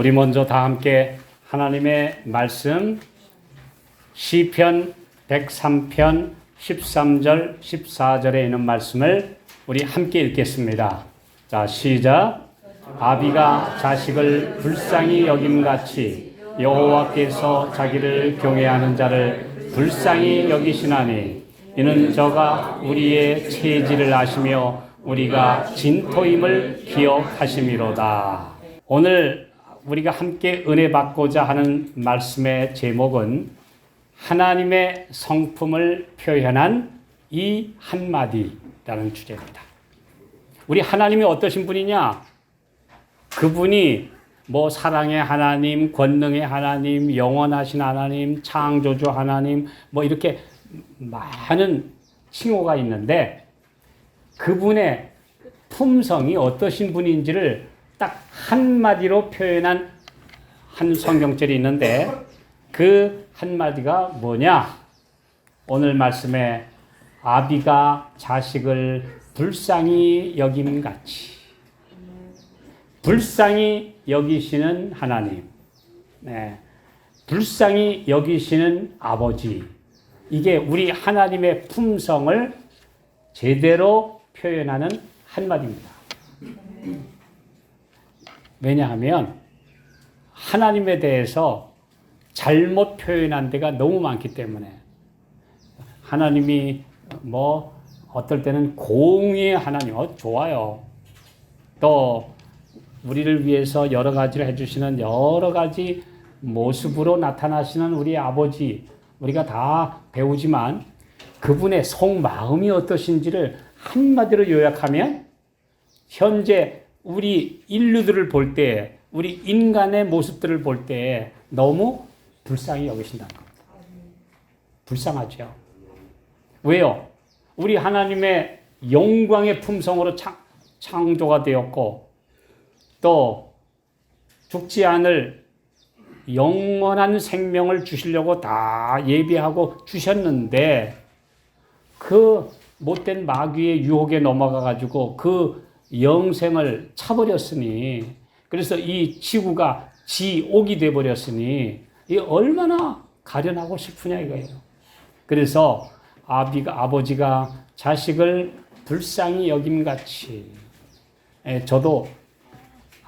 우리 먼저 다 함께 하나님의 말씀 시편 103편 13절 14절에 있는 말씀을 우리 함께 읽겠습니다. 자, 시작. 아비가 자식을 불쌍히 여김같이 여호와께서 자기를 경외하는 자를 불쌍히 여기시나니 이는 저가 우리의 체질을 아시며 우리가 진토임을 기억하심이로다. 오늘 우리가 함께 은혜 받고자 하는 말씀의 제목은 하나님의 성품을 표현한 이 한마디라는 주제입니다. 우리 하나님이 어떠신 분이냐? 그분이 사랑의 하나님, 권능의 하나님, 영원하신 하나님, 창조주 하나님, 이렇게 많은 칭호가 있는데 그분의 품성이 어떠신 분인지를 딱 한마디로 표현한 한 성경절이 있는데 그 한마디가 뭐냐? 오늘 말씀에 아비가 자식을 불쌍히 여김같이 불쌍히 여기시는 하나님, 불쌍히 여기시는 아버지, 이게 우리 하나님의 품성을 제대로 표현하는 한마디입니다. 왜냐하면 하나님에 대해서 잘못 표현한 데가 너무 많기 때문에 하나님이 어떨 때는 공의의 하나님, 좋아요. 또 우리를 위해서 여러 가지를 해주시는 여러 가지 모습으로 나타나시는 우리 아버지, 우리가 다 배우지만 그분의 속마음이 어떠신지를 한마디로 요약하면 현재 우리 인류들을 볼 때, 우리 인간의 모습들을 볼 때 너무 불쌍히 여기신다는 겁니다. 불쌍하죠. 왜요? 우리 하나님의 영광의 품성으로 창조가 되었고 또 죽지 않을 영원한 생명을 주시려고 다 예비하고 주셨는데 그 못된 마귀의 유혹에 넘어가 가지고 그 영생을 차버렸으니, 그래서 이 지구가 지옥이 돼버렸으니 이 얼마나 가련하고 싶으냐 이거예요. 그래서 아버지가 자식을 불쌍히 여김같이, 저도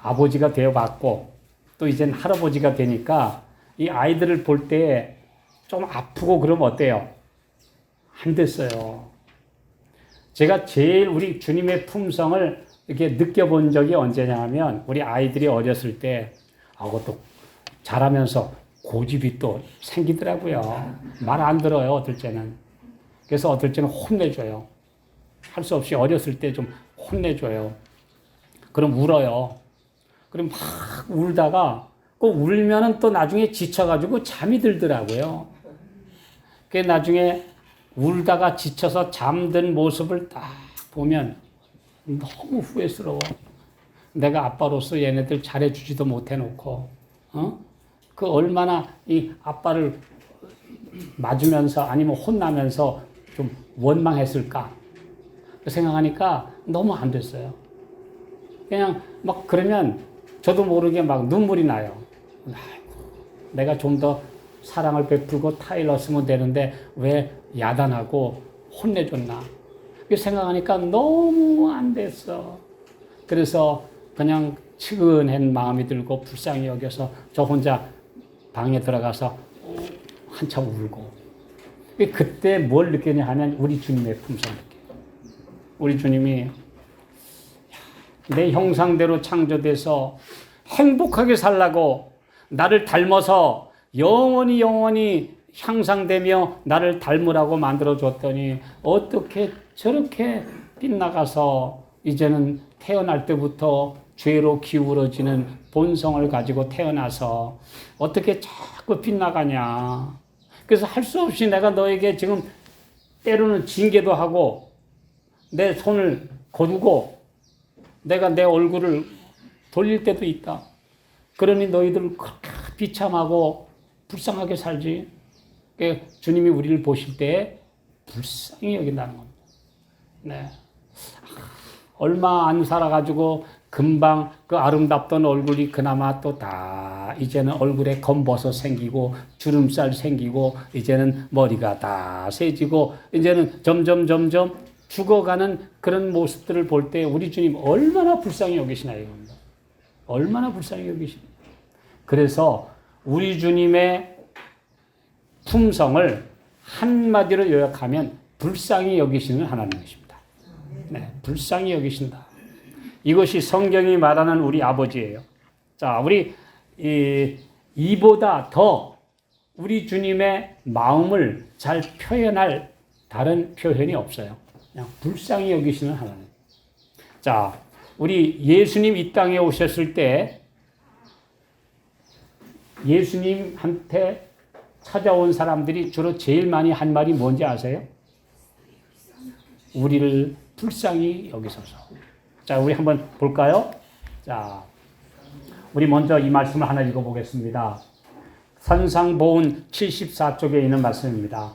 아버지가 되어봤고 또 이젠 할아버지가 되니까 이 아이들을 볼 때 좀 아프고 그러면 어때요? 안 됐어요. 제가 제일 우리 주님의 품성을 이렇게 느껴본 적이 언제냐 하면 우리 아이들이 어렸을 때 그것도 자라면서 고집이 또 생기더라고요. 말 안 들어요, 어떨 때는. 그래서 어떨 때는 혼내줘요. 할 수 없이 어렸을 때 좀 혼내줘요. 그럼 울어요. 그럼 막 울다가 꼭 울면은 또 나중에 지쳐가지고 잠이 들더라고요. 그 나중에 울다가 지쳐서 잠든 모습을 딱 보면 너무 후회스러워. 내가 아빠로서 얘네들 잘해주지도 못해놓고, 그 얼마나 이 아빠를 맞으면서 아니면 혼나면서 좀 원망했을까 생각하니까 너무 안 됐어요. 그냥 그러면 저도 모르게 눈물이 나요. 내가 좀 더 사랑을 베풀고 타일렀으면 되는데 왜 야단하고 혼내줬나. 생각하니까 너무 안 됐어. 그래서 그냥 측은한 마음이 들고 불쌍히 여겨서 저 혼자 방에 들어가서 한참 울고. 그때 뭘 느끼냐 하면 우리 주님의 품성 느껴요. 우리 주님이 내 형상대로 창조돼서 행복하게 살라고 나를 닮아서 영원히 향상되며 나를 닮으라고 만들어줬더니 어떻게 저렇게 빗나가서 이제는 태어날 때부터 죄로 기울어지는 본성을 가지고 태어나서 어떻게 자꾸 빗나가냐. 그래서 할 수 없이 내가 너에게 지금 때로는 징계도 하고 내 손을 거두고 내가 내 얼굴을 돌릴 때도 있다. 그러니 너희들 그렇게 비참하고 불쌍하게 살지. 주님이 우리를 보실 때 불쌍히 여긴다는 겁니다. 네. 얼마 안 살아가지고 금방 그 아름답던 얼굴이 그나마 또 다 이제는 얼굴에 검버섯 생기고 주름살 생기고 이제는 머리가 다 세지고 이제는 점점 죽어가는 그런 모습들을 볼 때 우리 주님 얼마나 불쌍히 여기시나 이겁니다. 얼마나 불쌍히 여기시나. 그래서 우리 주님의 품성을 한마디로 요약하면 불쌍히 여기시는 하나님이십니다. 네, 불쌍히 여기신다. 이것이 성경이 말하는 우리 아버지예요. 자, 우리 이보다 더 우리 주님의 마음을 잘 표현할 다른 표현이 없어요. 그냥 불쌍히 여기시는 하나님. 자, 우리 예수님 이 땅에 오셨을 때 예수님한테 찾아온 사람들이 주로 제일 많이 한 말이 뭔지 아세요? 우리를 불쌍히 여기소서. 자, 우리 한번 볼까요? 자, 우리 먼저 이 말씀을 하나 읽어보겠습니다. 산상보훈 74쪽에 있는 말씀입니다.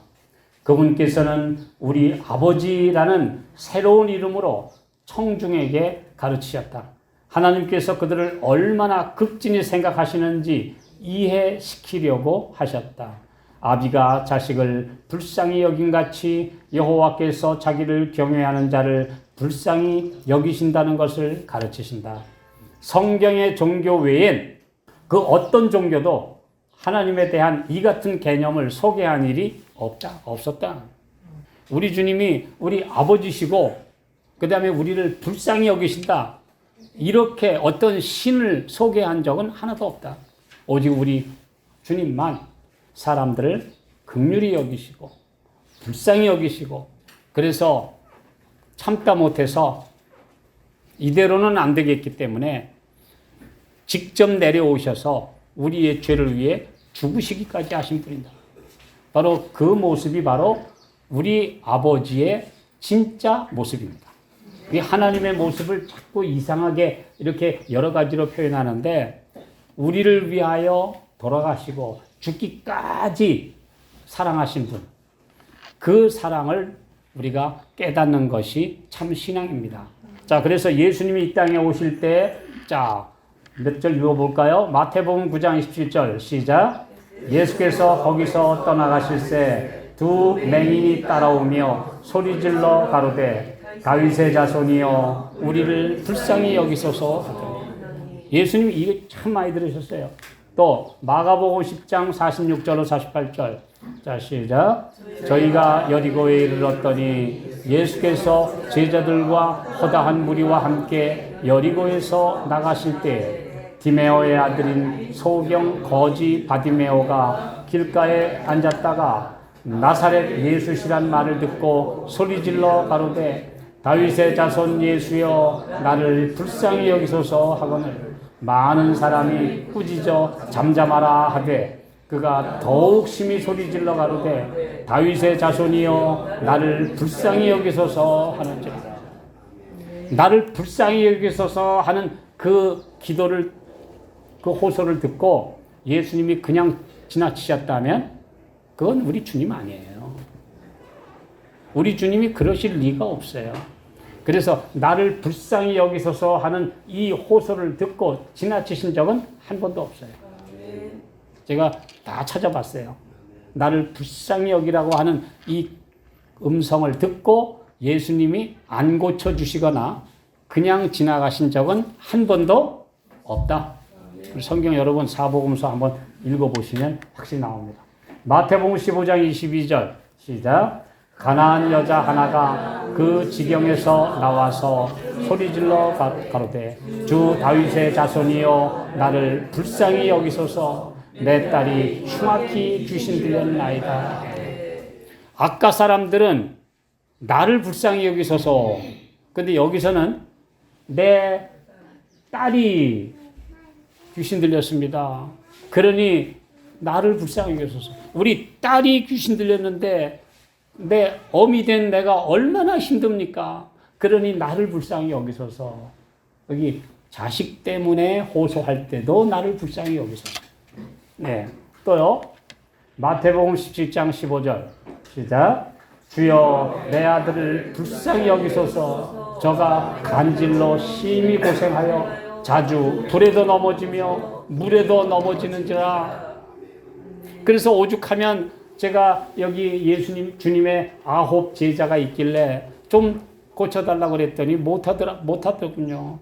그분께서는 우리 아버지라는 새로운 이름으로 청중에게 가르치셨다. 하나님께서 그들을 얼마나 극진히 생각하시는지 이해시키려고 하셨다. 아비가 자식을 불쌍히 여김같이 여호와께서 자기를 경외하는 자를 불쌍히 여기신다는 것을 가르치신다. 성경의 종교 외엔 그 어떤 종교도 하나님에 대한 이 같은 개념을 소개한 일이 없었다. 우리 주님이 우리 아버지시고 그 다음에 우리를 불쌍히 여기신다. 이렇게 어떤 신을 소개한 적은 하나도 없다. 오직 우리 주님만 사람들을 긍휼히 여기시고 불쌍히 여기시고 그래서 참다 못해서 이대로는 안 되겠기 때문에 직접 내려오셔서 우리의 죄를 위해 죽으시기까지 하신 분이다. 바로 그 모습이 바로 우리 아버지의 진짜 모습입니다. 이 하나님의 모습을 자꾸 이상하게 이렇게 여러 가지로 표현하는데 우리를 위하여 돌아가시고 죽기까지 사랑하신 분, 그 사랑을 우리가 깨닫는 것이 참 신앙입니다. 자, 그래서 예수님이 이 땅에 오실 때, 자, 몇 절 읽어볼까요? 마태복음 9장 27절 시작. 예수께서 거기서 떠나가실새 두 맹인이 따라오며 소리질러 가로되 다윗의 자손이여 우리를 불쌍히 여기소서 하더니. 예수님이 이거 참 많이 들으셨어요. 또 마가복음 10장 46절로 48절 자 시작. 저희가 여리고에 이르렀더니 예수께서 제자들과 허다한 무리와 함께 여리고에서 나가실 때 디메오의 아들인 소경 거지 바디메오가 길가에 앉았다가 나사렛 예수시란 말을 듣고 소리질러 가로되 다윗의 자손 예수여 나를 불쌍히 여기소서 하거늘 많은 사람이 꾸짖어 잠잠하라 하되 그가 더욱 심히 소리질러 가로되 다윗의 자손이여 나를 불쌍히 여기소서 하는지라. 나를 불쌍히 여기소서 하는 그 기도를 그 호소를 듣고 예수님이 그냥 지나치셨다면 그건 우리 주님 아니에요. 우리 주님이 그러실 리가 없어요. 그래서 나를 불쌍히 여기소서 하는 이 호소를 듣고 지나치신 적은 한 번도 없어요. 제가 다 찾아봤어요. 나를 불쌍히 여기라고 하는 이 음성을 듣고 예수님이 안 고쳐주시거나 그냥 지나가신 적은 한 번도 없다. 성경 여러분 사복음서 한번 읽어보시면 확실히 나옵니다. 마태복음 15장 22절 시작. 가나안 여자 하나가 그 지경에서 나와서 소리질러 가로되 주 다윗의 자손이여 나를 불쌍히 여기소서 내 딸이 흉악히 귀신 들렸나이다. 아까 사람들은 나를 불쌍히 여기소서. 근데 여기서는 내 딸이 귀신 들렸습니다. 그러니 나를 불쌍히 여기소서. 우리 딸이 귀신 들렸는데 내 어미 된 내가 얼마나 힘듭니까? 그러니 나를 불쌍히 여기소서. 여기 자식 때문에 호소할 때도 나를 불쌍히 여기소서. 네, 또요. 마태복음 17장 15절 시작. 주여 내 아들을 불쌍히 여기소서. 저가 간질로 심히 고생하여 자주 불에도 넘어지며 물에도 넘어지는지라. 그래서 오죽하면 제가 여기 예수님 주님의 9 제자가 있길래 좀 고쳐달라고 그랬더니 못하더군요.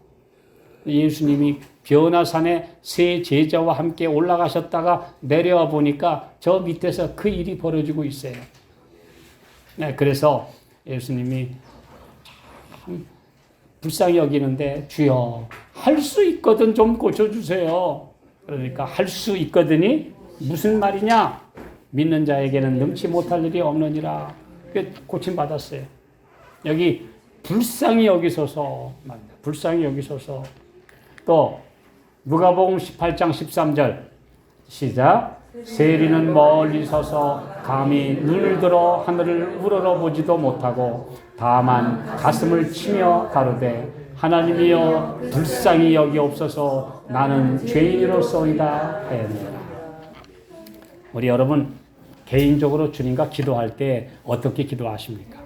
예수님이 변화산에 세 제자와 함께 올라가셨다가 내려와 보니까 저 밑에서 그 일이 벌어지고 있어요. 네, 그래서 예수님이 참 불쌍히 여기는데 주여 할 수 있거든 좀 고쳐주세요. 그러니까 할 수 있거든이 무슨 말이냐? 믿는 자에게는 능치 못할 일이 없느니라. 고침받았어요. 여기 불쌍히 여기소서, 불쌍히 여기소서. 또 누가복음 18장 13절 시작. 세리는 멀리 서서 감히 눈을 들어 하늘을 우러러보지도 못하고 다만 가슴을 치며 가로되 하나님이여 불쌍히 여기옵소서 나는 죄인이로소이다 하였느니라. 우리 여러분 개인적으로 주님과 기도할 때 어떻게 기도하십니까?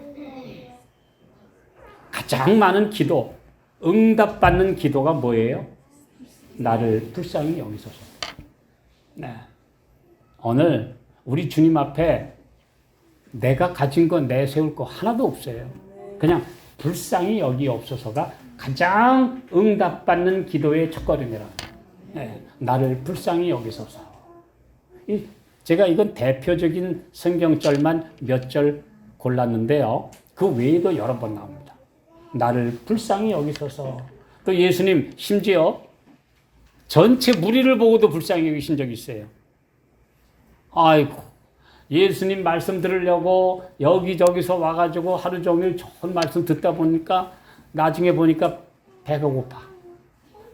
가장 많은 기도, 응답받는 기도가 뭐예요? 나를 불쌍히 여기소서. 네. 오늘 우리 주님 앞에 내가 가진 거 내세울 거 하나도 없어요. 그냥 불쌍히 여기옵소서가 가장 응답받는 기도의 첫걸음이라. 네. 나를 불쌍히 여기소서. 제가 이건 대표적인 성경절만 몇 절 골랐는데요. 그 외에도 여러 번 나옵니다. 나를 불쌍히 여기소서. 또 예수님 심지어 전체 무리를 보고도 불쌍히 여기신 적이 있어요. 아이고, 예수님 말씀 들으려고 여기저기서 와가지고 하루 종일 좋은 말씀 듣다 보니까 나중에 보니까 배가 고파.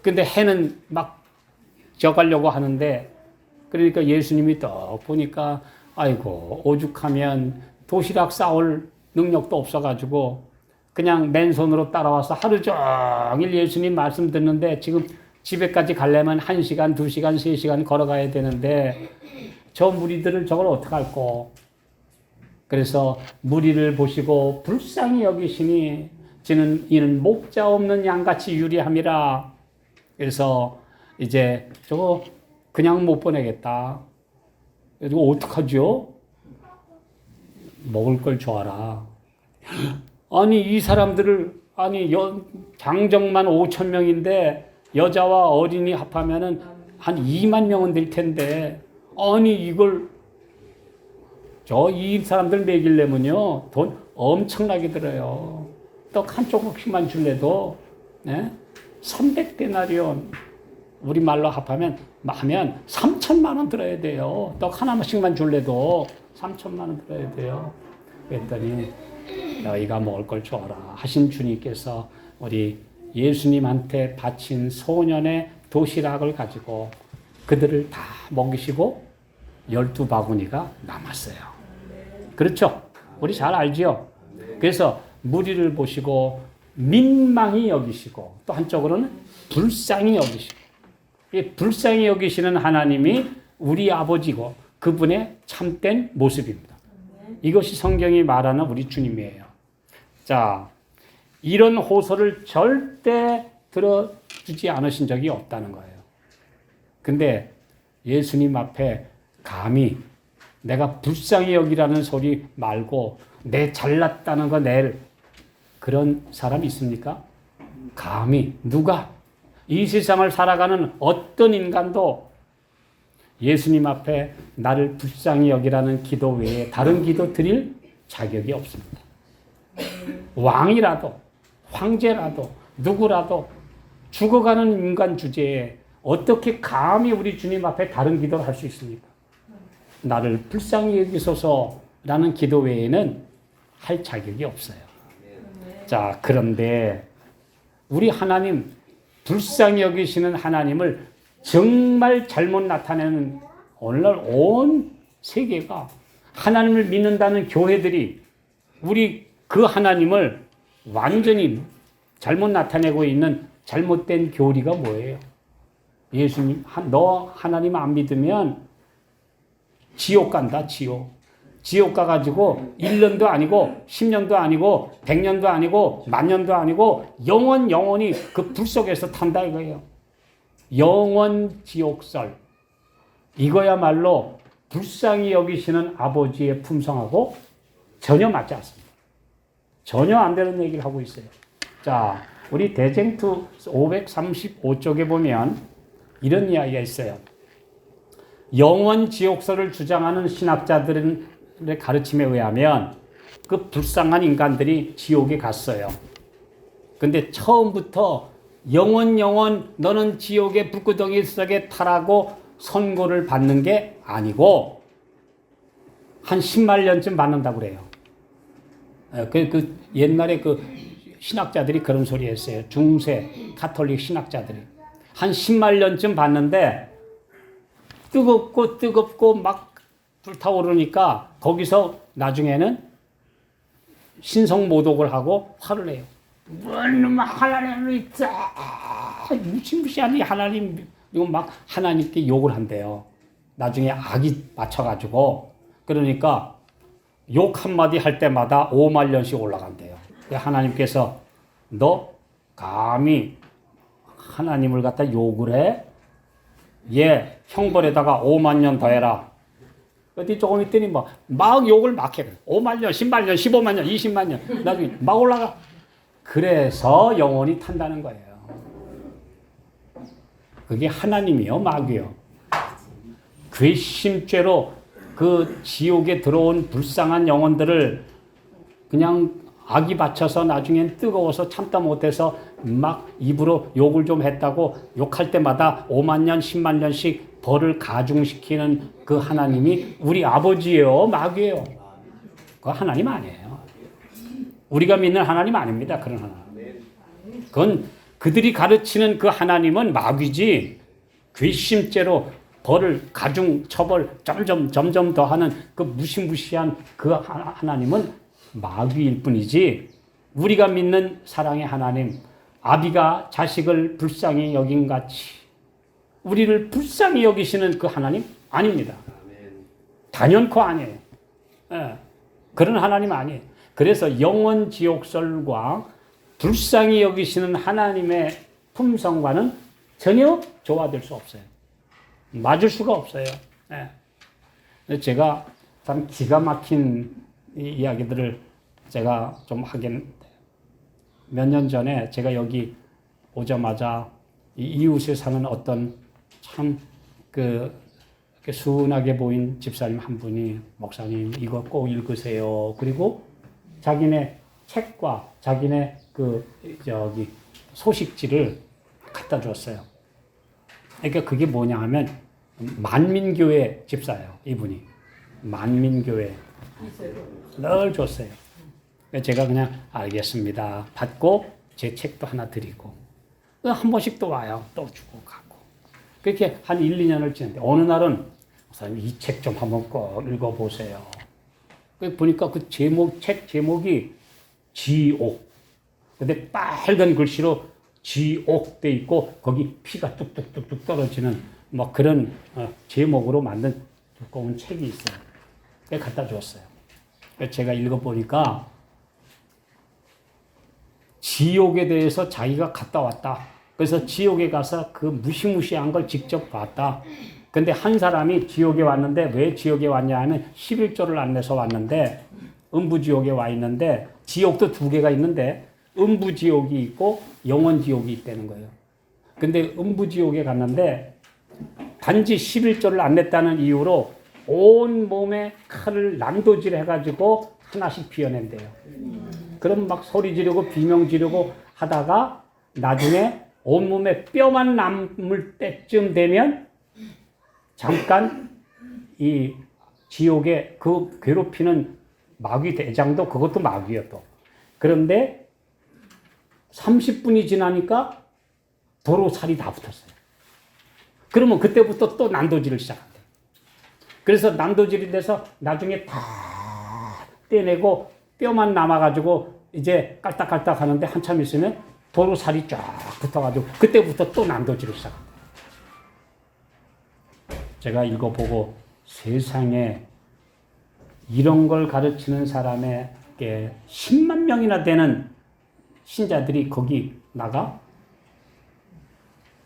근데 해는 막 져가려고 하는데 그러니까 예수님이 딱 보니까 아이고 오죽하면 도시락 싸올 능력도 없어가지고 그냥 맨손으로 따라와서 하루 종일 예수님 말씀 듣는데 지금 집에까지 가려면 1시간, 2시간, 3시간 걸어가야 되는데 저 무리들을 저걸 어떡할꼬. 그래서 무리를 보시고 불쌍히 여기시니 이는 목자 없는 양같이 유리함이라. 그래서 이제 저거 그냥 못 보내겠다. 그래서 어떡하죠? 먹을 걸 줘라. 아니 이 사람들을 장정만 5천 명인데 여자와 어린이 합하면은 한 2만 명은 될 텐데 아니 이걸 이 사람들 먹이려면요 돈 엄청나게 들어요. 떡 한 조각씩만 줄래도 300데나리온 우리 말로 합하면 3천만 원 들어야 돼요. 떡 하나씩만 줄래도 3천만 원 들어야 돼요. 그랬더니 너희가 먹을 걸 줘라 하신 주님께서 우리 예수님한테 바친 소년의 도시락을 가지고 그들을 다 먹이시고 12바구니가 남았어요. 그렇죠? 우리 잘 알죠? 그래서 무리를 보시고 민망히 여기시고 또 한쪽으로는 불쌍히 여기시고 이 불쌍히 여기시는 하나님이 우리 아버지고 그분의 참된 모습입니다. 이것이 성경이 말하는 우리 주님이에요. 자, 이런 호소를 절대 들어주지 않으신 적이 없다는 거예요. 근데 예수님 앞에 감히 내가 불쌍히 여기라는 소리 말고 내 잘났다는 거 낼 그런 사람 있습니까? 감히 누가? 이 세상을 살아가는 어떤 인간도 예수님 앞에 나를 불쌍히 여기라는 기도 외에 다른 기도 드릴 자격이 없습니다. 왕이라도 황제라도 누구라도 죽어가는 인간 주제에 어떻게 감히 우리 주님 앞에 다른 기도를 할 수 있습니까? 나를 불쌍히 여기소서라는 기도 외에는 할 자격이 없어요. 자, 그런데 우리 하나님 불쌍히 여기시는 하나님을 정말 잘못 나타내는 오늘날 온 세계가 하나님을 믿는다는 교회들이 우리 그 하나님을 완전히 잘못 나타내고 있는 잘못된 교리가 뭐예요? 예수님, 너 하나님 안 믿으면 지옥 간다, 지옥. 지옥 가가지고 1년도 아니고 10년도 아니고 100년도 아니고 10,000년도 아니고 영원히 그 불 속에서 탄다 이거예요. 영원 지옥설. 이거야말로 불쌍히 여기시는 아버지의 품성하고 전혀 맞지 않습니다. 전혀 안 되는 얘기를 하고 있어요. 자, 우리 대쟁투 535쪽에 보면 이런 이야기가 있어요. 영원 지옥설을 주장하는 신학자들의 가르침에 의하면 그 불쌍한 인간들이 지옥에 갔어요. 근데 처음부터 영원 너는 지옥의 불구덩이 속에 타라고 선고를 받는 게 아니고 한 10만 년쯤 받는다고 그래요. 옛날에 그 신학자들이 그런 소리 했어요. 중세 가톨릭 신학자들이. 한 10만 년쯤 받는데 뜨겁고 막 불타오르니까 거기서 나중에는 신성모독을 하고 화를 내요. 뭘 하나님을 있자. 무시무시한 이 하나님, 이거 막 하나님께 욕을 한대요. 나중에 악이 맞춰가지고. 그러니까 욕 한마디 할 때마다 5만 년씩 올라간대요. 하나님께서 너 감히 하나님을 갖다 욕을 해? 예, 형벌에다가 5만 년 더 해라. 어디 조금 있더니 막 욕을 막 해. 5만 년, 10만 년, 15만 년, 20만 년. 나중에 막 올라가. 그래서 영원히 탄다는 거예요. 그게 하나님이요, 마귀요. 괘씸죄로 그 지옥에 들어온 불쌍한 영혼들을 그냥 악이 받쳐서 나중엔 뜨거워서 참다 못해서 막 입으로 욕을 좀 했다고 욕할 때마다 5만 년, 10만 년씩 벌을 가중시키는 그 하나님이 우리 아버지예요, 마귀예요. 그 하나님 아니에요. 우리가 믿는 하나님 아닙니다. 그런 하나님. 그건 그들이 가르치는 그 하나님은 마귀지 괘씸죄로 벌을 가중 처벌 점점 더 하는 그 무시무시한 그 하나님은 마귀일 뿐이지 우리가 믿는 사랑의 하나님, 아비가 자식을 불쌍히 여긴 같이 우리를 불쌍히 여기시는 그 하나님 아닙니다. 단연코 아니에요. 예, 그런 하나님 아니에요. 그래서 영원 지옥설과 불쌍히 여기시는 하나님의 품성과는 전혀 조화될 수 없어요. 맞을 수가 없어요. 예. 제가 참 기가 막힌 이야기들을 제가 좀 하긴 몇 년 전에 제가 여기 오자마자 이 이웃에 사는 어떤 참 순하게 보인 집사님 한 분이 목사님 이거 꼭 읽으세요. 그리고 자기네 책과 자기네 소식지를 갖다 줬어요. 그러니까 그게 뭐냐 하면 만민교회 집사예요. 이분이. 만민교회. 늘 줬어요. 제가 그냥 알겠습니다. 받고 제 책도 하나 드리고 한 번씩 또 와요. 또 주고 가고. 그렇게 한 1, 2년을 지냈는데 어느 날은 목사님 이 책 좀 한번 꼭 읽어보세요. 보니까 그 책 제목이 지옥. 근데 빨간 글씨로 지옥 돼 있고 거기 피가 뚝뚝뚝뚝 떨어지는 그런 제목으로 만든 두꺼운 책이 있어요. 그래서 갖다 줬어요. 제가 읽어보니까 지옥에 대해서 자기가 갔다 왔다. 그래서 지옥에 가서 그 무시무시한 걸 직접 봤다. 근데 한 사람이 지옥에 왔는데 왜 지옥에 왔냐 하면 11조를 안 내서 왔는데 음부지옥에 와 있는데 지옥도 2개가 있는데 음부지옥이 있고 영원지옥이 있다는 거예요. 근데 음부지옥에 갔는데 단지 11조를 안 냈다는 이유로 온 몸에 칼을 난도질 해가지고 하나씩 비워낸대요. 그럼 막 소리 지르고 비명 지르고 하다가 나중에 온몸에 뼈만 남을 때쯤 되면 잠깐 이 지옥에 그 괴롭히는 마귀 대장도 그것도 마귀예요 또. 그런데 30분이 지나니까 도로살이 다 붙었어요. 그러면 그때부터 또 난도질을 시작한대. 그래서 난도질이 돼서 나중에 다 떼내고 뼈만 남아가지고 이제 깔딱깔딱 하는데 한참 있으면 도로살이 쫙 붙어가지고 그때부터 또 난도질을 시작한대. 제가 읽어보고 세상에 이런 걸 가르치는 사람에게 10만 명이나 되는 신자들이 거기 나가?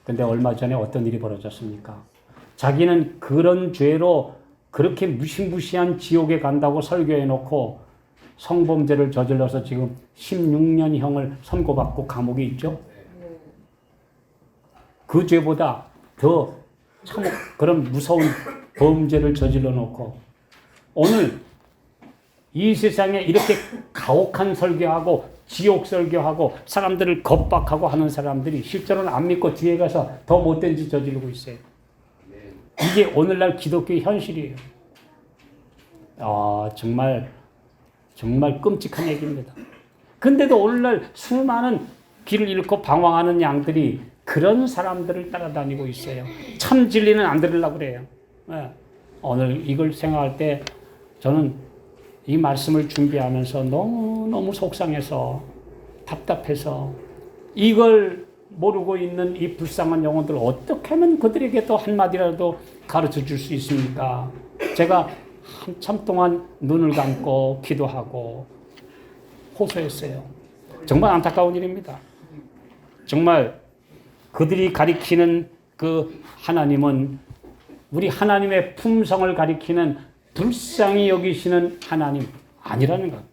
근데 얼마 전에 어떤 일이 벌어졌습니까? 자기는 그런 죄로 그렇게 무시무시한 지옥에 간다고 설교해놓고 성범죄를 저질러서 지금 16년형을 선고받고 감옥에 있죠? 그 죄보다 더 참 그런 무서운 범죄를 저질러 놓고 오늘 이 세상에 이렇게 가혹한 설교하고 지옥 설교하고 사람들을 겁박하고 하는 사람들이 실제로는 안 믿고 뒤에 가서 더 못된 짓 저지르고 있어요. 이게 오늘날 기독교의 현실이에요. 정말 끔찍한 얘기입니다. 근데도 오늘날 수많은 길을 잃고 방황하는 양들이 그런 사람들을 따라다니고 있어요. 참 진리는 안 들으려고 그래요. 오늘 이걸 생각할 때 저는 이 말씀을 준비하면서 너무 속상해서 답답해서 이걸 모르고 있는 이 불쌍한 영혼들 어떻게 하면 그들에게 또 한마디라도 가르쳐 줄 수 있습니까? 제가 한참 동안 눈을 감고 기도하고 호소했어요. 정말 안타까운 일입니다. 정말 그들이 가리키는 그 하나님은 우리 하나님의 품성을 가리키는 불쌍히 여기시는 하나님 아니라는 것.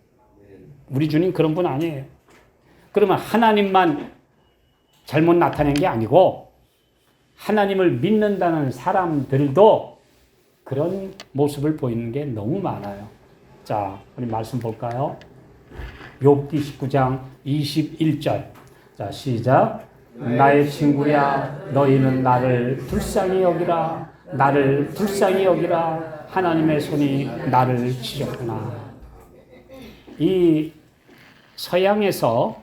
우리 주님 그런 분 아니에요. 그러면 하나님만 잘못 나타낸 게 아니고 하나님을 믿는다는 사람들도 그런 모습을 보이는 게 너무 많아요. 자, 우리 말씀 볼까요? 욥기 19장 21절. 자, 시작. 나의 친구야, 너희는 나를 불쌍히 여기라. 나를 불쌍히 여기라. 하나님의 손이 나를 치셨구나. 이 서양에서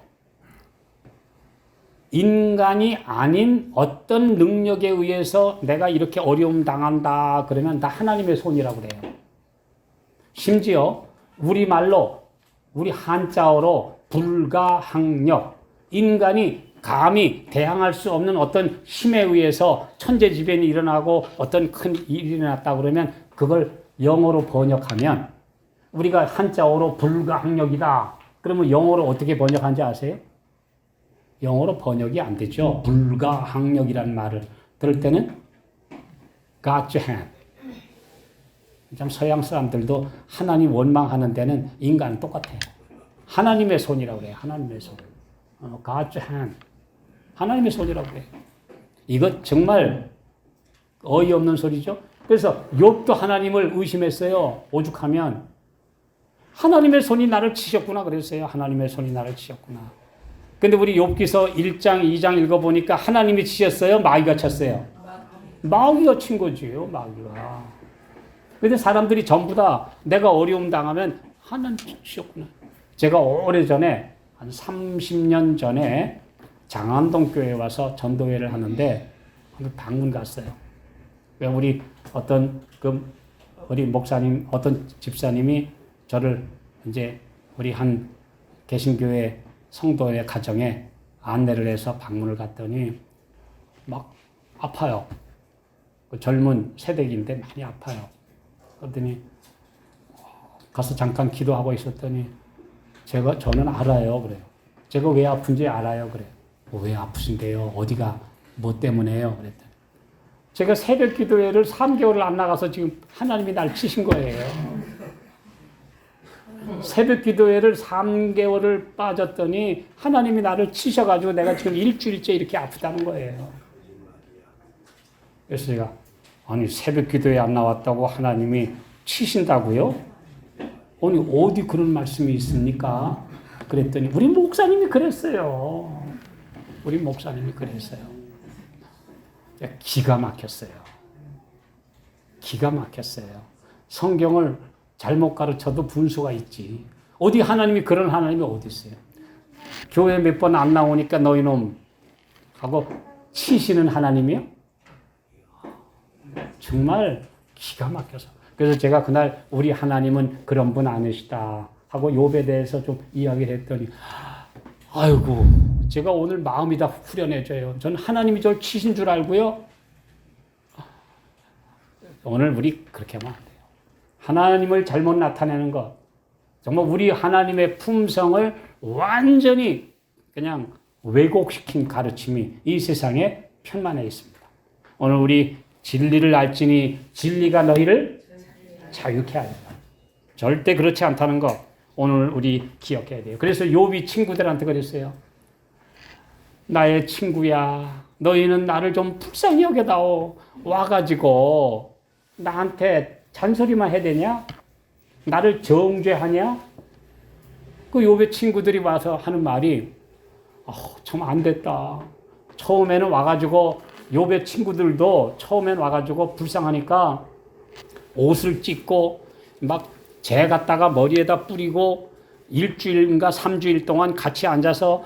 인간이 아닌 어떤 능력에 의해서 내가 이렇게 어려움 당한다 그러면 다 하나님의 손이라고 그래요. 심지어 우리말로 우리 한자어로 불가항력, 인간이 감히 대항할 수 없는 어떤 힘에 의해서 천재지변이 일어나고 어떤 큰 일이 일어났다 그러면 그걸 영어로 번역하면 우리가 한자어로 불가항력이다. 그러면 영어로 어떻게 번역하는지 아세요? 영어로 번역이 안 되죠. 불가항력이라는 말을 들을 때는 God's hand. 참 서양 사람들도 하나님 원망하는 데는 인간은 똑같아요. 하나님의 손이라고 그래요. 하나님의 손. God's hand. 하나님의 손이라고 그래요. 이거 정말 어이없는 소리죠. 그래서 욥도 하나님을 의심했어요. 오죽하면 하나님의 손이 나를 치셨구나 그랬어요. 하나님의 손이 나를 치셨구나. 근데 우리 욥기서 1장, 2장 읽어보니까 하나님이 치셨어요? 마귀가 쳤어요? 마귀가 친 거지요. 마귀가. 근데 사람들이 전부 다 내가 어려움 당하면 하나님 치셨구나. 제가 오래전에 한 30년 전에 장안동 교회에 와서 전도회를 하는데 방문 갔어요. 우리 어떤 우리 목사님, 어떤 집사님이 저를 이제 우리 한 개신교회 성도의 가정에 안내를 해서 방문을 갔더니 막 아파요. 그 젊은 세대기인데 많이 아파요. 그랬더니 가서 잠깐 기도하고 있었더니 저는 알아요. 그래요. 제가 왜 아픈지 알아요. 그래요. 왜 아프신데요? 어디가 뭐 때문에요? 그랬더니 제가 새벽 기도회를 3개월을 안 나가서 지금 하나님이 날 치신 거예요. 새벽 기도회를 3개월을 빠졌더니 하나님이 나를 치셔가지고 내가 지금 일주일째 이렇게 아프다는 거예요. 그래서 제가 아니 새벽 기도회 안 나왔다고 하나님이 치신다고요? 아니 어디 그런 말씀이 있습니까? 그랬더니 우리 목사님이 그랬어요. 우리 목사님이 그랬어요. 기가 막혔어요. 기가 막혔어요. 성경을 잘못 가르쳐도 분수가 있지. 어디 하나님이 그런 하나님이 어디 있어요? 교회 몇 번 안 나오니까 너희 놈 하고 치시는 하나님이요? 정말 기가 막혀서. 그래서 제가 그날 우리 하나님은 그런 분 아니시다 하고 욥에 대해서 좀 이야기를 했더니 아이고 제가 오늘 마음이 다 후련해져요. 전 하나님이 저를 치신 줄 알고요. 오늘 우리 그렇게 하면 안 돼요. 하나님을 잘못 나타내는 것. 정말 우리 하나님의 품성을 완전히 그냥 왜곡시킨 가르침이 이 세상에 편만해 있습니다. 오늘 우리 진리를 알지니 진리가 너희를 자유케 하리라. 절대 그렇지 않다는 거 오늘 우리 기억해야 돼요. 그래서 욥이 친구들한테 그랬어요. 나의 친구야, 너희는 나를 좀 불쌍히 여겨다오. 와가지고 나한테 잔소리만 해야 되냐? 나를 정죄하냐? 그 욥의 친구들이 와서 하는 말이 참 안 됐다. 처음에는 와가지고 욥의 친구들도 처음엔 와가지고 불쌍하니까 옷을 찢고 막 재 갖다가 머리에다 뿌리고 일주일인가 3주일 동안 같이 앉아서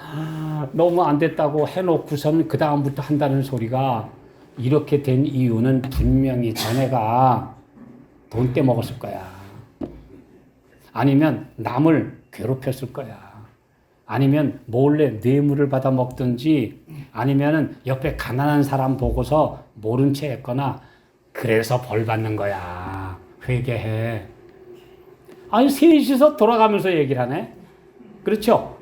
너무 안 됐다고 해놓고서는 그 다음부터 한다는 소리가 이렇게 된 이유는 분명히 자네가 돈 떼먹었을 거야. 아니면 남을 괴롭혔을 거야. 아니면 몰래 뇌물을 받아 먹든지 아니면은 옆에 가난한 사람 보고서 모른 채 했거나 그래서 벌 받는 거야. 회개해. 아니 셋이서 돌아가면서 얘기를 하네. 그렇죠?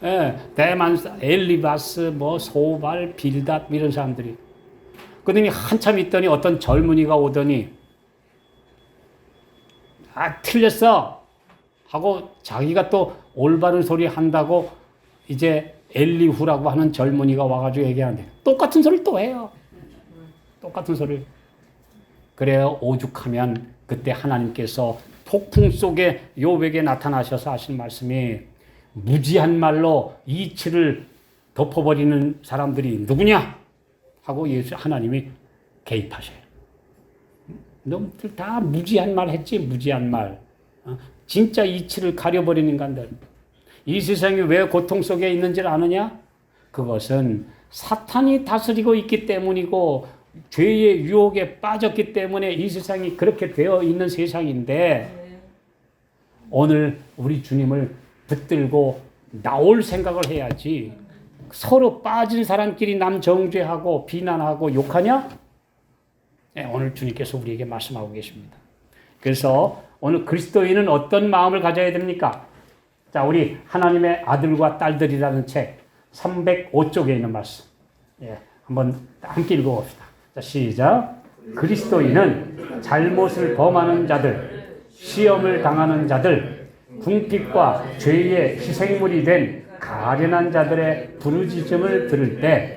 예, 대만 엘리바스, 소발, 빌닷 이런 사람들이. 그러더니 한참 있더니 어떤 젊은이가 오더니 틀렸어 하고 자기가 또 올바른 소리 한다고 이제 엘리후라고 하는 젊은이가 와가지고 얘기하는데 똑같은 소리를 또 해요. 똑같은 소리를. 그래요. 오죽하면 그때 하나님께서 폭풍 속에 욥에게 나타나셔서 하신 말씀이 무지한 말로 이치를 덮어버리는 사람들이 누구냐? 하고 하나님이 개입하셔요. 너희들 다 무지한 말 했지, 무지한 말. 진짜 이치를 가려버리는 인간들. 이 세상이 왜 고통 속에 있는지를 아느냐? 그것은 사탄이 다스리고 있기 때문이고 죄의 유혹에 빠졌기 때문에 이 세상이 그렇게 되어 있는 세상인데 오늘 우리 주님을 붙들고 나올 생각을 해야지. 서로 빠진 사람끼리 남 정죄하고 비난하고 욕하냐? 네, 오늘 주님께서 우리에게 말씀하고 계십니다. 그래서 오늘 그리스도인은 어떤 마음을 가져야 됩니까? 자, 우리 하나님의 아들과 딸들이라는 책 305쪽에 있는 말씀. 예, 한번 함께 읽어봅시다. 자, 시작. 그리스도인은 잘못을 범하는 자들, 시험을 당하는 자들, 궁핍과 죄의 희생물이 된 가련한 자들의 부르짖음을 들을 때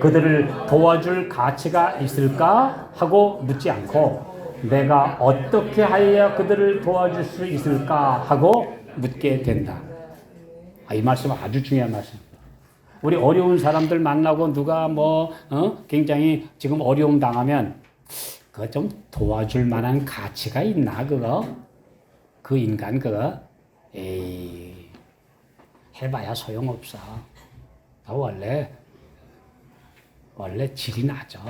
그들을 도와줄 가치가 있을까 하고 묻지 않고 내가 어떻게 하여야 그들을 도와줄 수 있을까 하고 묻게 된다. 이 말씀은 아주 중요한 말씀입니다. 우리 어려운 사람들 만나고 누가 굉장히 지금 어려움 당하면 그거 좀 도와줄 만한 가치가 있나 그거? 그 인간 그거? 에이, 해봐야 소용없어. 나 원래 질이 나죠.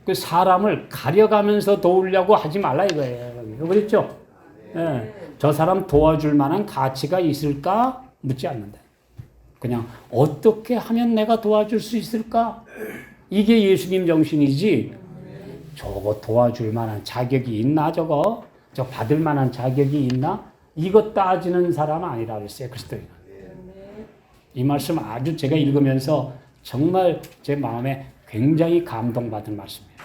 그 사람을 가려가면서 도우려고 하지 말라 이거예요. 그랬죠? 예, 저 사람 도와줄 만한 가치가 있을까? 묻지 않는다. 그냥 어떻게 하면 내가 도와줄 수 있을까? 이게 예수님 정신이지. 저거 도와줄 만한 자격이 있나 저거? 저 받을 만한 자격이 있나? 이것 따지는 사람 아니라 그랬어요. 그리스도인은. 이 말씀 아주 제가 읽으면서 정말 제 마음에 굉장히 감동받은 말씀이에요.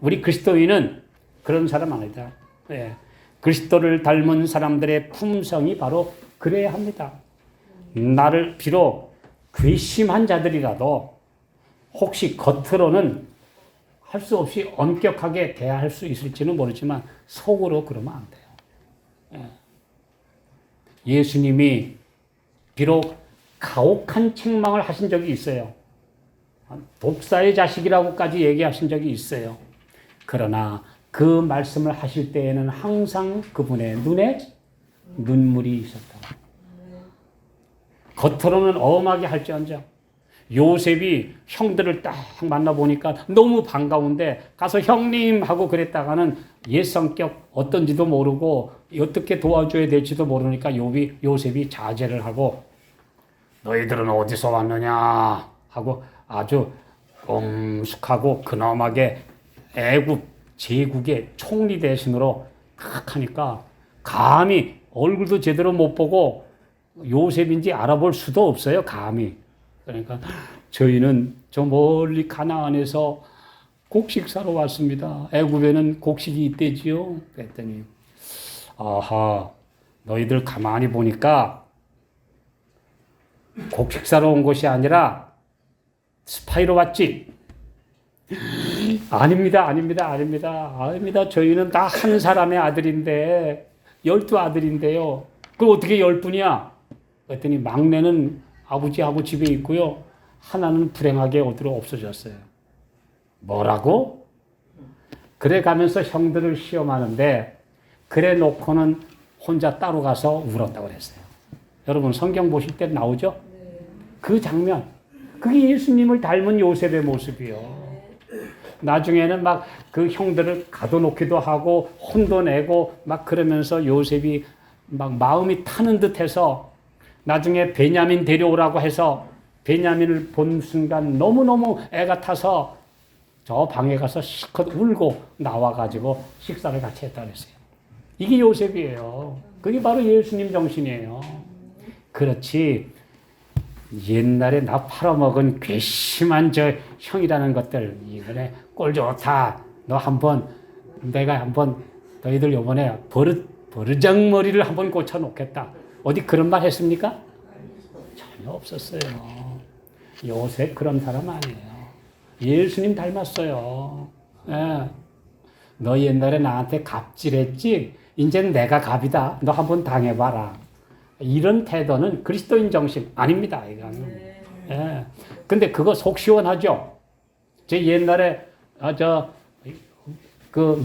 우리 그리스도인은 그런 사람 아니다. 예. 그리스도를 닮은 사람들의 품성이 바로 그래야 합니다. 나를 비록 괘씸한 자들이라도 혹시 겉으로는 할 수 없이 엄격하게 대할 수 있을지는 모르지만 속으로 그러면 안 돼요. 예수님이 비록 가혹한 책망을 하신 적이 있어요. 독사의 자식이라고까지 얘기하신 적이 있어요. 그러나 그 말씀을 하실 때에는 항상 그분의 눈에 눈물이 있었다. 겉으로는 엄하게 할지언정 요셉이 형들을 딱 만나보니까 너무 반가운데 가서 형님 하고 그랬다가는 옛 성격 어떤지도 모르고 어떻게 도와줘야 될지도 모르니까 요셉이 자제를 하고 너희들은 어디서 왔느냐 하고 아주 엄숙하고 근엄하게 애굽 제국의 총리 대신으로 딱 하니까 감히 얼굴도 제대로 못 보고 요셉인지 알아볼 수도 없어요. 감히. 그러니까 저희는 저 멀리 가나안에서 곡식사러 왔습니다. 애굽에는 곡식이 있대지요. 그랬더니 아하, 너희들 가만히 보니까 곡식사러 온 것이 아니라 스파이로 왔지? 아닙니다, 아닙니다, 아닙니다, 아닙니다. 저희는 다 한 사람의 아들인데 12아들인데요. 그 어떻게 10분이야? 그랬더니 막내는 아버지하고 집에 있고요. 하나는 불행하게 어디로 없어졌어요. 뭐라고? 그래 가면서 형들을 시험하는데 그래 놓고는 혼자 따로 가서 울었다고 그랬어요. 여러분 성경 보실 때 나오죠? 그 장면. 그게 예수님을 닮은 요셉의 모습이요. 나중에는 막 그 형들을 가둬놓기도 하고 혼도 내고 막 그러면서 요셉이 막 마음이 타는 듯 해서 나중에 베냐민 데려오라고 해서 베냐민을 본 순간 너무너무 애가 타서 저 방에 가서 실컷 울고 나와가지고 식사를 같이 했다 그랬어요. 이게 요셉이에요. 그게 바로 예수님 정신이에요. 그렇지. 옛날에 나 팔아먹은 괘씸한 저 형이라는 것들, 이번에 꼴 좋다. 내가 한번 너희들 요번에 버르장머리를 한번 고쳐놓겠다. 어디 그런 말 했습니까? 전혀 없었어요. 요셉 그런 사람 아니에요. 예수님 닮았어요. 예. 너 옛날에 나한테 갑질했지? 이제는 내가 갑이다. 너 한번 당해봐라. 이런 태도는 그리스도인 정신 아닙니다. 이거는. 예. 근데 그거 속 시원하죠? 제 옛날에,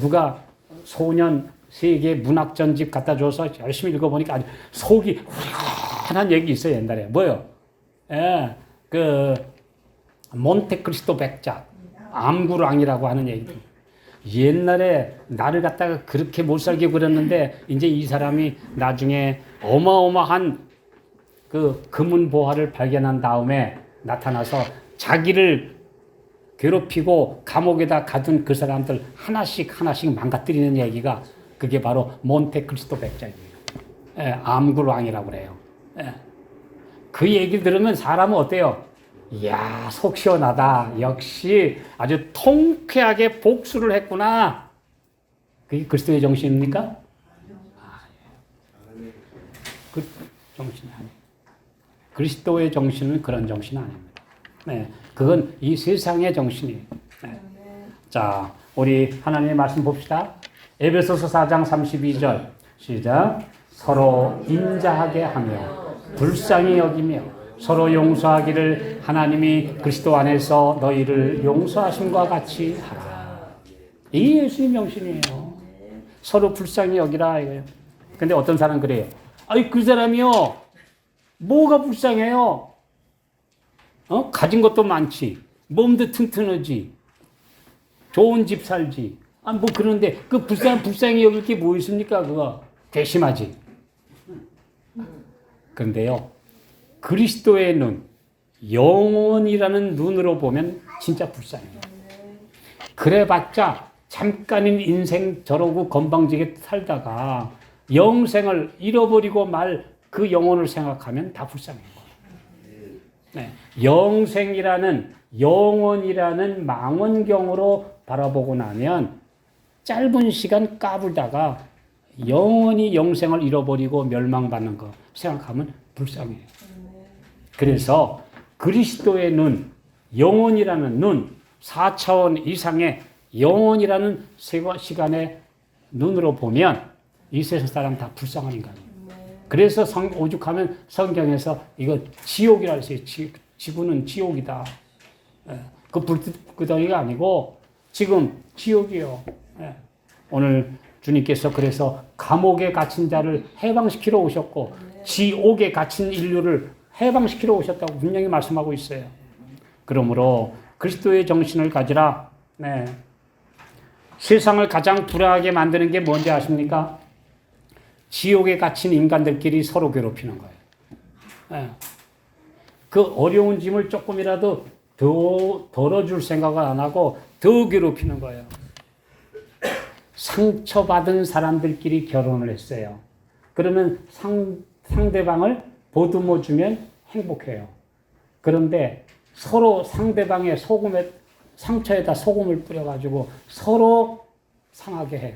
누가 소년 세계 문학 전집 갖다 줘서 열심히 읽어보니까 아주 속이 후련한 얘기 있어요, 옛날에. 뭐요? 예. 몬테크리스토 백작, 암구랑이라고 하는 얘기. 옛날에 나를 갖다가 그렇게 못 살게 그렸는데, 이제 이 사람이 나중에 어마어마한 그 금은 보화를 발견한 다음에 나타나서 자기를 괴롭히고 감옥에다 가둔 그 사람들 하나씩 망가뜨리는 얘기가 그게 바로 몬테크리스토 백작이에요. 예, 암굴왕이라고 그래요. 예. 그 얘기 들으면 사람은 어때요? 이야, 속 시원하다. 역시 아주 통쾌하게 복수를 했구나. 그게 그리스도의 정신입니까? 그 정신이 아니에요. 그리스도의 정신은 그런 정신 아닙니다. 네, 그건 이 세상의 정신이에요. 네. 자, 우리 하나님의 말씀 봅시다. 에베소서 4장 32절 시작. 서로 인자하게 하며 불쌍히 여기며 서로 용서하기를 하나님이 그리스도 안에서 너희를 용서하심과 같이 하라. 이게 예수님 정신이에요. 서로 불쌍히 여기라 이거예요. 근데 어떤 사람은 그래요. 아이 그 사람이요. 뭐가 불쌍해요? 가진 것도 많지. 몸도 튼튼하지. 좋은 집 살지. 뭐 그런데 그 불쌍히 여길 게 뭐 있습니까? 그거 괘씸하지. 그런데요. 그리스도의 눈, 영원이라는 눈으로 보면 진짜 불쌍해요. 그래봤자 잠깐인 인생 저러고 건방지게 살다가 영생을 잃어버리고 말 그 영혼을 생각하면 다 불쌍해요. 네. 영원이라는 망원경으로 바라보고 나면 짧은 시간 까불다가 영원히 영생을 잃어버리고 멸망받는 거 생각하면 불쌍해요. 그래서 그리스도의 눈, 영원이라는 눈, 4차원 이상의 영원이라는 시간의 눈으로 보면 이 세상 사람 다 불쌍한 인간이에요. 그래서 오죽하면 성경에서 이거 지옥이라 했어요. 지구는 지옥이다. 그 불구덩이가 아니고 지금 지옥이요. 오늘 주님께서 그래서 감옥에 갇힌 자를 해방시키러 오셨고 지옥에 갇힌 인류를 해방시키러 오셨다고 분명히 말씀하고 있어요. 그러므로 그리스도의 정신을 가지라. 네. 세상을 가장 불행하게 만드는 게 뭔지 아십니까? 지옥에 갇힌 인간들끼리 서로 괴롭히는 거예요. 네. 그 어려운 짐을 조금이라도 더 덜어줄 생각을 안 하고 더 괴롭히는 거예요. 상처받은 사람들끼리 결혼을 했어요. 그러면 상대방을 보듬어 주면 행복해요. 그런데 서로 상대방의 상처에다 소금을 뿌려가지고 서로 상하게 해요.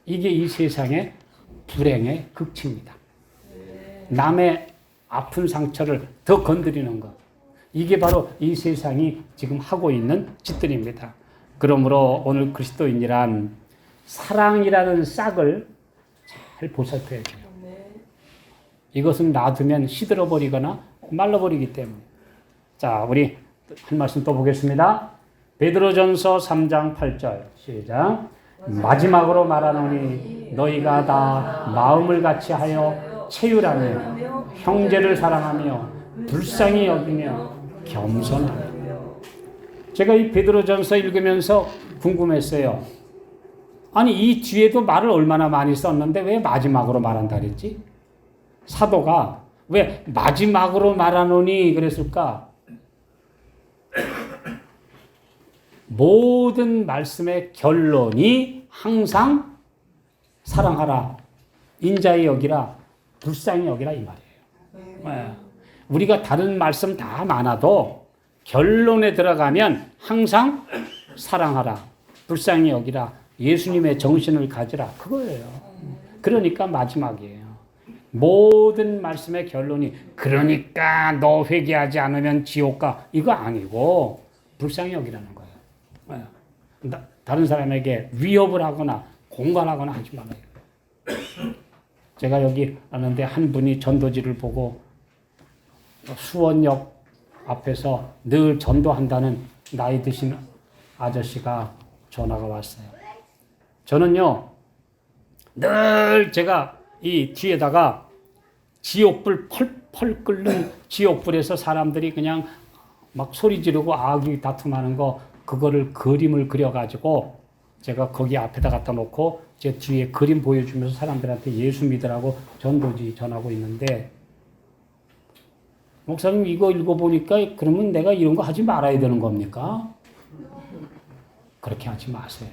이게 이 세상의 불행의 극치입니다. 남의 아픈 상처를 더 건드리는 것. 이게 바로 이 세상이 지금 하고 있는 짓들입니다. 그러므로 오늘 그리스도인이란 사랑이라는 싹을 잘 보살펴야 돼요. 이것은 놔두면 시들어버리거나 말라버리기 때문에. 자, 우리 한 말씀 또 보겠습니다. 베드로전서 3장 8절 시작. 마지막으로 말하노니 너희가 다 마음을 같이하여 체휼하며 형제를 사랑하며 불쌍히 여기며 겸손하며. 제가 이 베드로전서 읽으면서 궁금했어요. 아니 이 뒤에도 말을 얼마나 많이 썼는데 왜 마지막으로 말한다 그랬지? 사도가 왜 마지막으로 말하노니 그랬을까? 모든 말씀의 결론이 항상 사랑하라, 인자히 여기라, 불쌍히 여기라 이 말이에요. 네. 우리가 다른 말씀 다 많아도 결론에 들어가면 항상 사랑하라, 불쌍히 여기라, 예수님의 정신을 가지라 그거예요. 그러니까 마지막이에요. 모든 말씀의 결론이 그러니까 너 회개하지 않으면 지옥 가 이거 아니고 불쌍히 여기라는 거예요. 다른 사람에게 위협을 하거나 공갈하거나 하지 말아요. 제가 여기 왔는데 한 분이 전도지를 보고 수원역 앞에서 늘 전도한다는 나이 드신 아저씨가 전화가 왔어요. 저는요, 늘 제가 이 뒤에다가 지옥불 펄펄 끓는 지옥불에서 사람들이 그냥 막 소리 지르고 아귀 다툼하는 거 그거를 그림을 그려가지고 제가 거기 앞에다 갖다 놓고 제 뒤에 그림 보여주면서 사람들한테 예수 믿으라고 전도지 전하고 있는데 목사님 이거 읽어보니까 그러면 내가 이런 거 하지 말아야 되는 겁니까? 그렇게 하지 마세요.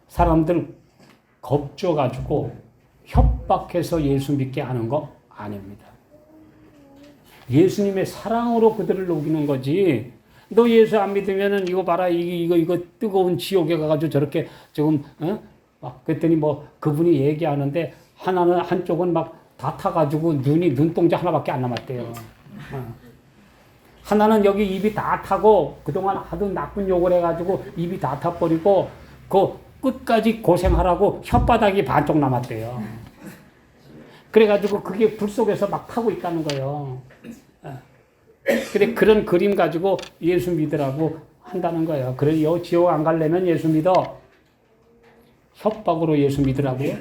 사람들 겁줘가지고 협박해서 예수 믿게 하는 거 아닙니다. 예수님의 사랑으로 그들을 녹이는 거지. 너 예수 안 믿으면은 이거 봐라 이거 뜨거운 지옥에 가가지고 저렇게 조금 그랬더니 뭐 그분이 얘기하는데 한쪽은 막 다 타가지고 눈동자 하나밖에 안 남았대요. 하나는 여기 입이 다 타고 그동안 하도 나쁜 욕을 해가지고 입이 다 타버리고 그 끝까지 고생하라고 혓바닥이 반쪽 남았대요. 그래가지고 그게 불 속에서 막 타고 있다는 거예요. 근데 그런 그림 가지고 예수 믿으라고 한다는 거예요. 그래, 지옥 안 가려면 예수 믿어. 협박으로 예수 믿으라고요?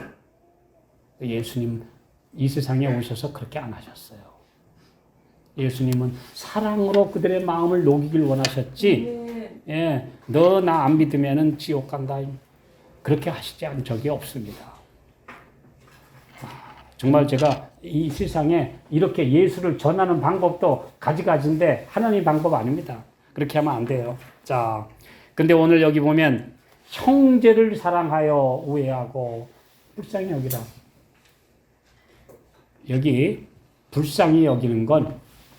예수님 이 세상에 오셔서 그렇게 안 하셨어요. 예수님은 사랑으로 그들의 마음을 녹이길 원하셨지. 예, 너 나 안 믿으면은 지옥 간다. 그렇게 하시지 않은 적이 없습니다. 정말 제가 이 세상에 이렇게 예수를 전하는 방법도 가지가지인데 하나님 방법 아닙니다. 그렇게 하면 안 돼요. 자, 근데 오늘 여기 보면 형제를 사랑하여 우애하고 불쌍히 여기라. 여기 불쌍히 여기는 건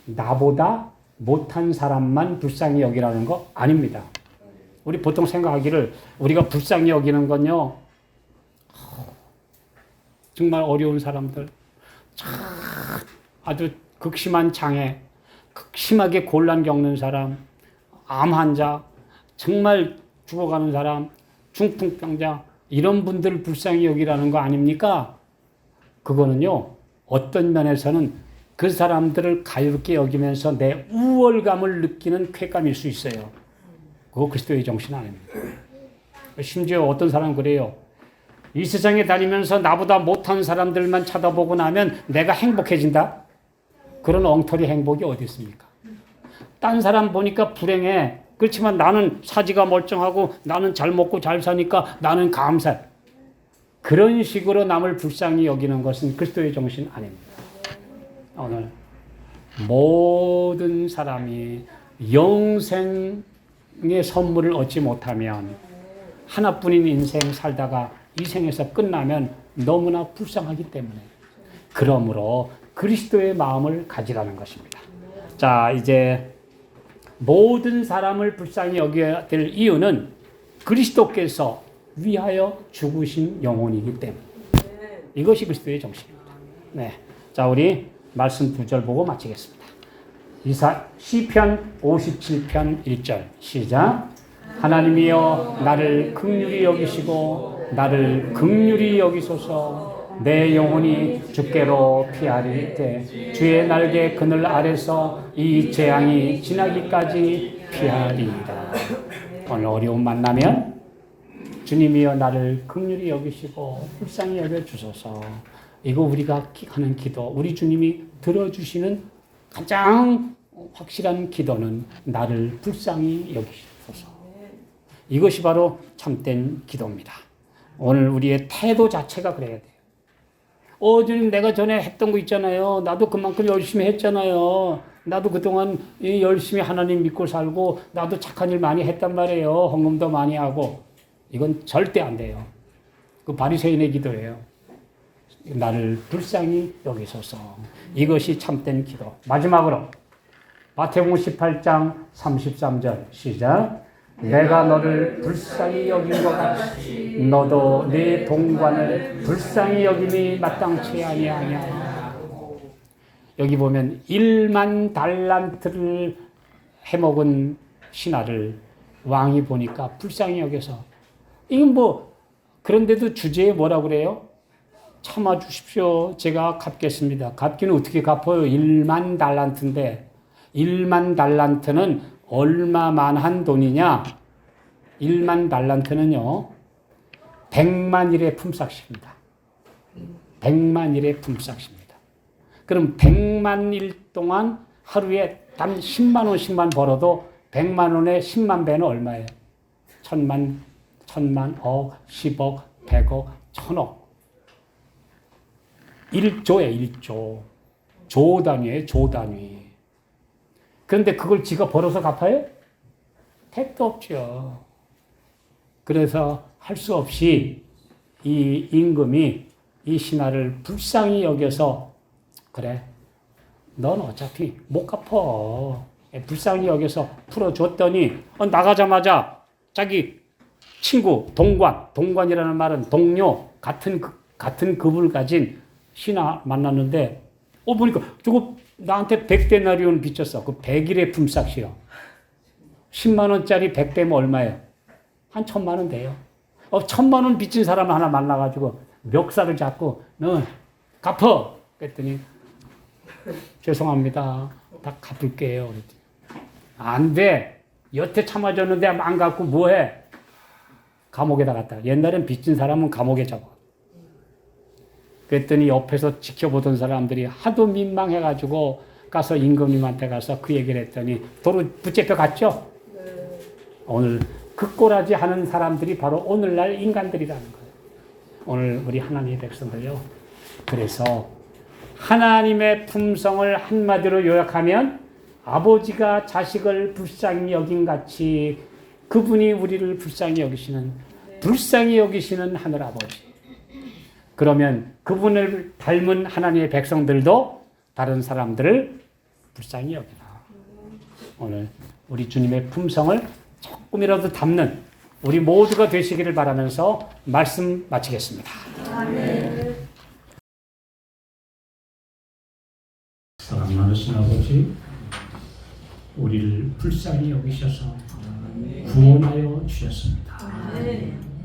나보다 못한 사람만 불쌍히 여기라는 거 아닙니다. 우리 보통 생각하기를 우리가 불쌍히 여기는 건요. 정말 어려운 사람들, 아주 극심한 장애, 극심하게 곤란 겪는 사람, 암 환자, 정말 죽어가는 사람, 중풍병자 이런 분들을 불쌍히 여기라는 거 아닙니까? 그거는요. 어떤 면에서는 그 사람들을 가볍게 여기면서 내 우월감을 느끼는 쾌감일 수 있어요. 그거 그리스도의 정신 아닙니다. 심지어 어떤 사람은 그래요. 이 세상에 다니면서 나보다 못한 사람들만 쳐다보고 나면 내가 행복해진다? 그런 엉터리 행복이 어디 있습니까? 딴 사람 보니까 불행해. 그렇지만 나는 사지가 멀쩡하고 나는 잘 먹고 잘 사니까 나는 감사해. 그런 식으로 남을 불쌍히 여기는 것은 그리스도의 정신 아닙니다. 오늘 모든 사람이 영생의 선물을 얻지 못하면 하나뿐인 인생 살다가 이 생에서 끝나면 너무나 불쌍하기 때문에 그러므로 그리스도의 마음을 가지라는 것입니다. 자, 이제 모든 사람을 불쌍히 여겨야 될 이유는 그리스도께서 위하여 죽으신 영혼이기 때문에 이것이 그리스도의 정신입니다. 네, 자, 우리 말씀 2절 보고 마치겠습니다. 시편 57편 1절 시작. 하나님이여 나를 긍휼히 여기시고 나를 긍휼히 여기소서. 내 영혼이 주께로 피하리 때 주의 날개 그늘 아래서 이 재앙이 지나기까지 피하리이다. 오늘 어려움 만나면 주님이여 나를 긍휼히 여기시고 불쌍히 여겨 주소서. 이거 우리가 하는 기도, 우리 주님이 들어주시는 가장 확실한 기도는 나를 불쌍히 여기소서. 이것이 바로 참된 기도입니다. 오늘 우리의 태도 자체가 그래야 돼요. 주님 내가 전에 했던 거 있잖아요. 나도 그만큼 열심히 했잖아요. 나도 그동안 열심히 하나님 믿고 살고 나도 착한 일 많이 했단 말이에요. 헌금도 많이 하고. 이건 절대 안 돼요. 그 바리새인의 기도예요. 나를 불쌍히 여기소서. 이것이 참된 기도. 마지막으로 마태복음 18장 33절 시작. 내가 너를 불쌍히 여긴 것 같이 너도 네 동관을 불쌍히 여김이 마땅치 아니하냐. 여기 보면 1만 달란트를 해먹은 신하를 왕이 보니까 불쌍히 여겨서, 이건 뭐 그런데도 주제에 뭐라 그래요? 참아 주십시오. 제가 갚겠습니다. 갚기는 어떻게 갚아요? 1만 달란트인데 1만 달란트는 얼마만한 돈이냐? 1만 달란트는요 100만 일의 품삯입니다. 100만 일의 품삯입니다. 그럼 100만 일 동안 하루에 단 10만 원씩만 벌어도 100만 원에 10만 배는 얼마예요? 1000만, 1000만, 억, 10억, 100억, 1000억. 1조에 1조. 조 단위에 조 단위. 그런데 그걸 지가 벌어서 갚아요? 택도 없죠. 그래서 할 수 없이 이 임금이 이 신하를 불쌍히 여겨서, 그래, 넌 어차피 못 갚어. 불쌍히 여겨서 풀어줬더니 나가자마자 자기 친구, 동관이라는 말은 동료, 같은 급을 가진 신하 만났는데 보니까 저거 나한테 100데나리온 빚졌어. 그 100일의 품삯이요. 10만 원짜리 100대면 얼마예요? 한 1000만 원 돼요. 1000만 원 빚진 사람 하나 만나가지고 멱살을 잡고 너 갚어. 그랬더니 죄송합니다. 다 갚을게요. 그랬더니 안 돼. 여태 참아줬는데 안 갚고 뭐해? 감옥에다 갔다. 옛날엔 빚진 사람은 감옥에 잡아. 그랬더니 옆에서 지켜보던 사람들이 하도 민망해가지고 가서 임금님한테 가서 그 얘기를 했더니 도로 붙잡혀 갔죠? 네. 오늘 그 꼬라지 하는 사람들이 바로 오늘날 인간들이라는 거예요. 오늘 우리 하나님의 백성들요. 그래서 하나님의 품성을 한마디로 요약하면 아버지가 자식을 불쌍히 여긴 같이 그분이 우리를 불쌍히 여기시는 하늘아버지. 그러면 그분을 닮은 하나님의 백성들도 다른 사람들을 불쌍히 여기라. 오늘 우리 주님의 품성을 조금이라도 담는 우리 모두가 되시기를 바라면서 말씀 마치겠습니다. 아멘. 사랑 많으신 아버지, 우리를 불쌍히 여기셔서 구원하여 주셨습니다.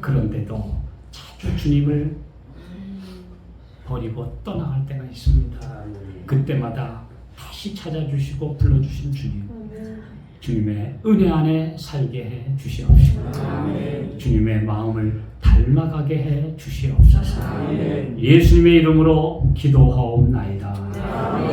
그런데도 자주 주님을 버리고 떠나갈 때가 있습니다. 그때마다 다시 찾아주시고 불러주신 주님, 주님의 은혜 안에 살게 해 주시옵시고 주님의 마음을 닮아가게 해 주시옵소서. 예수님의 이름으로 기도하옵나이다.